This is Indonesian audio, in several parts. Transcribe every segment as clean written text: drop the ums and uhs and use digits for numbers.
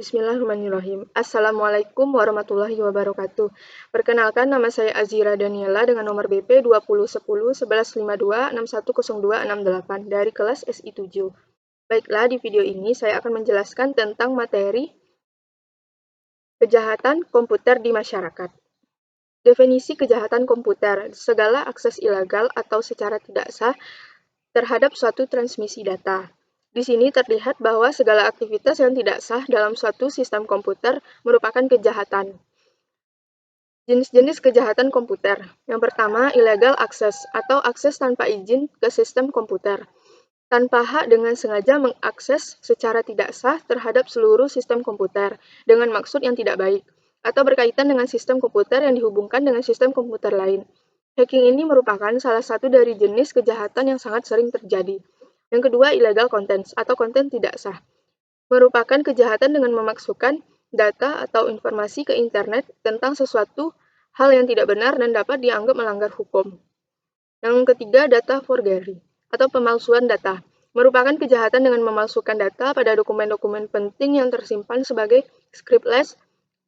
Bismillahirrahmanirrahim. Assalamualaikum warahmatullahi wabarakatuh. Perkenalkan, nama saya Azira Daniela dengan nomor BP 2010 1152 610268 dari kelas SI 7. Baiklah, di video ini saya akan menjelaskan tentang materi kejahatan komputer di masyarakat. Definisi kejahatan komputer, segala akses ilegal atau secara tidak sah terhadap suatu transmisi data. Di sini terlihat bahwa segala aktivitas yang tidak sah dalam suatu sistem komputer merupakan kejahatan. Jenis-jenis kejahatan komputer. Yang pertama, illegal access atau akses tanpa izin ke sistem komputer. Tanpa hak dengan sengaja mengakses secara tidak sah terhadap seluruh sistem komputer dengan maksud yang tidak baik, atau berkaitan dengan sistem komputer yang dihubungkan dengan sistem komputer lain. Hacking ini merupakan salah satu dari jenis kejahatan yang sangat sering terjadi. Yang kedua, illegal contents atau konten tidak sah. Merupakan kejahatan dengan memasukkan data atau informasi ke internet tentang sesuatu hal yang tidak benar dan dapat dianggap melanggar hukum. Yang ketiga, data forgery atau pemalsuan data. Merupakan kejahatan dengan memalsukan data pada dokumen-dokumen penting yang tersimpan sebagai scriptless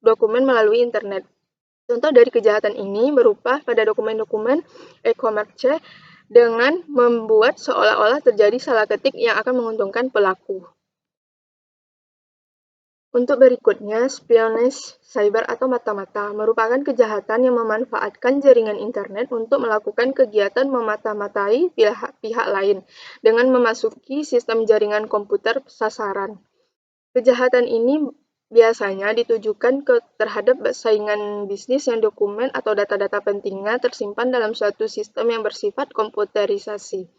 dokumen melalui internet. Contoh dari kejahatan ini berupa pada dokumen-dokumen e-commerce dengan membuat seolah-olah terjadi salah ketik yang akan menguntungkan pelaku. Untuk berikutnya, spionage cyber atau mata-mata merupakan kejahatan yang memanfaatkan jaringan internet untuk melakukan kegiatan memata-matai pihak lain dengan memasuki sistem jaringan komputer sasaran. Kejahatan ini biasanya ditujukan terhadap saingan bisnis yang dokumen atau data-data pentingnya tersimpan dalam suatu sistem yang bersifat komputerisasi.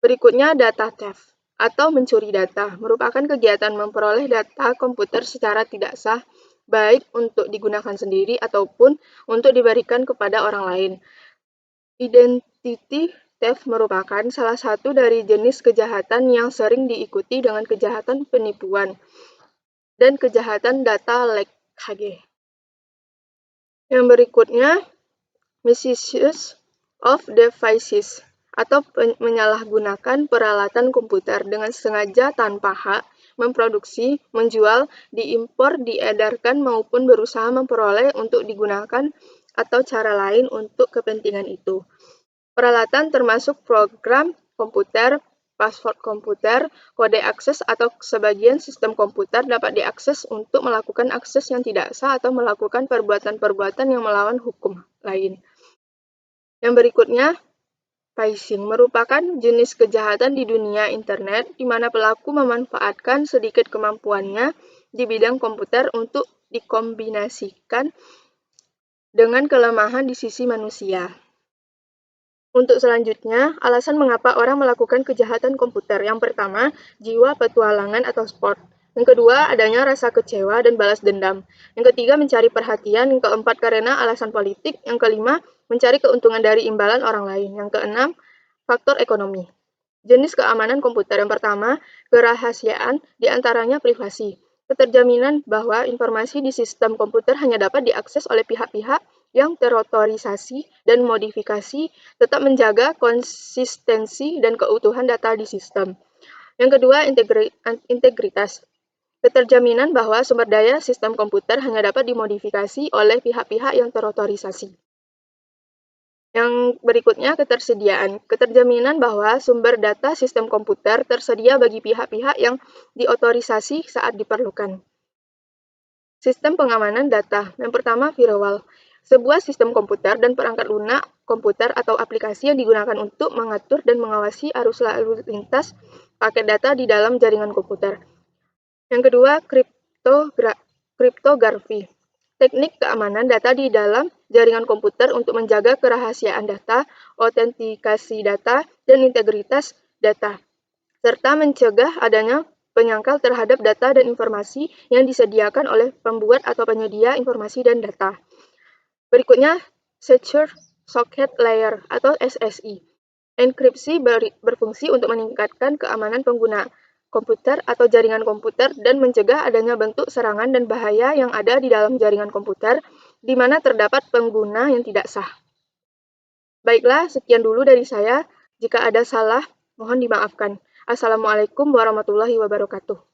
Berikutnya, data theft atau mencuri data merupakan kegiatan memperoleh data komputer secara tidak sah, baik untuk digunakan sendiri ataupun untuk diberikan kepada orang lain. Identity theft merupakan salah satu dari jenis kejahatan yang sering diikuti dengan kejahatan penipuan dan kejahatan data leak (HG). Yang berikutnya, misuse of devices atau menyalahgunakan peralatan komputer dengan sengaja tanpa hak, memproduksi, menjual, diimpor, diedarkan, maupun berusaha memperoleh untuk digunakan atau cara lain untuk kepentingan itu. Peralatan termasuk program komputer, password komputer, kode akses atau sebagian sistem komputer dapat diakses untuk melakukan akses yang tidak sah atau melakukan perbuatan-perbuatan yang melawan hukum lain. Yang berikutnya, phishing merupakan jenis kejahatan di dunia internet di mana pelaku memanfaatkan sedikit kemampuannya di bidang komputer untuk dikombinasikan dengan kelemahan di sisi manusia. Untuk selanjutnya, alasan mengapa orang melakukan kejahatan komputer. Yang pertama, jiwa petualangan atau sport. Yang kedua, adanya rasa kecewa dan balas dendam. Yang ketiga, mencari perhatian. Yang keempat, karena alasan politik. Yang kelima, mencari keuntungan dari imbalan orang lain. Yang keenam, faktor ekonomi. Jenis keamanan komputer. Yang pertama, kerahasiaan, diantaranya privasi. Keterjaminan bahwa informasi di sistem komputer hanya dapat diakses oleh pihak-pihak yang terotorisasi dan modifikasi, tetap menjaga konsistensi dan keutuhan data di sistem. Yang kedua, integritas. Keterjaminan bahwa sumber daya sistem komputer hanya dapat dimodifikasi oleh pihak-pihak yang terotorisasi. Yang berikutnya, ketersediaan. Keterjaminan bahwa sumber data sistem komputer tersedia bagi pihak-pihak yang diotorisasi saat diperlukan. Sistem pengamanan data. Yang pertama, firewall. Sebuah sistem komputer dan perangkat lunak komputer atau aplikasi yang digunakan untuk mengatur dan mengawasi arus lalu lintas paket data di dalam jaringan komputer. Yang kedua, kriptografi. Teknik keamanan data di dalam jaringan komputer untuk menjaga kerahasiaan data, autentikasi data, dan integritas data, serta mencegah adanya penyangkal terhadap data dan informasi yang disediakan oleh pembuat atau penyedia informasi dan data. Berikutnya, Secure Socket Layer atau SSI. Enkripsi berfungsi untuk meningkatkan keamanan pengguna komputer atau jaringan komputer dan mencegah adanya bentuk serangan dan bahaya yang ada di dalam jaringan komputer di mana terdapat pengguna yang tidak sah. Baiklah, sekian dulu dari saya. Jika ada salah, mohon dimaafkan. Assalamualaikum warahmatullahi wabarakatuh.